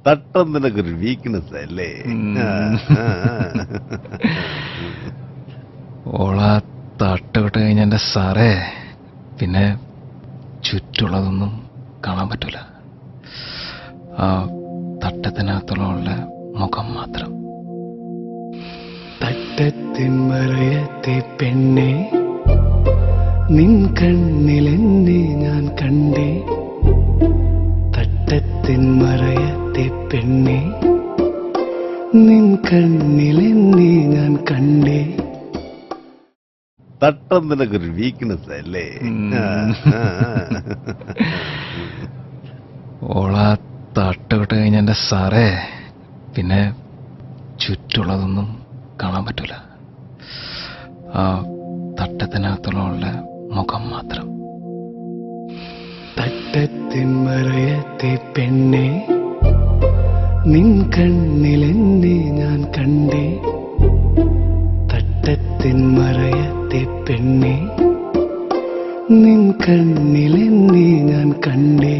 തട്ടം നിനക്കൊരു വീക്ക്നെസ് അല്ലേ? ഓളാ തട്ടുവിട്ട് കഴിഞ്ഞ എൻ്റെ സാറേ പിന്നെ ചുറ്റുള്ളതൊന്നും കാണാൻ പറ്റൂല. ആ തട്ടത്തിനകത്തുള്ള മുഖം മാത്രം. തട്ടത്തിൻ മറയത്തെ പെണ്ണെ നിൻ കണ്ണിലെന്നെ ഞാൻ കണ്ടേ. തട്ടത്തിൻ മറയത്തെ പെണ്ണെ നിൻ കണ്ണിലെന്നെ ഞാൻ കണ്ടേ. തട്ടം നിനക്കൊരു വീക്ക്നെസ് അല്ലേ? ഓളാ തട്ടുവിട്ട് കഴിഞ്ഞ എൻ്റെ സാറേ പിന്നെ ചുറ്റുള്ളതൊന്നും കാണാൻ പറ്റൂല. ആ തട്ടത്തിനകത്തുള്ള മുഖം മാത്രം. തട്ടത്തിൻ മറയത്തെ പെണ്ണെ നിൻ കണ്ണിലെന്നെ ഞാൻ കണ്ടേ. തട്ടത്തിൻ മറയത്തെ പെണ്ണെ നിൻ കണ്ണിലെന്നെ ഞാൻ കണ്ടേ.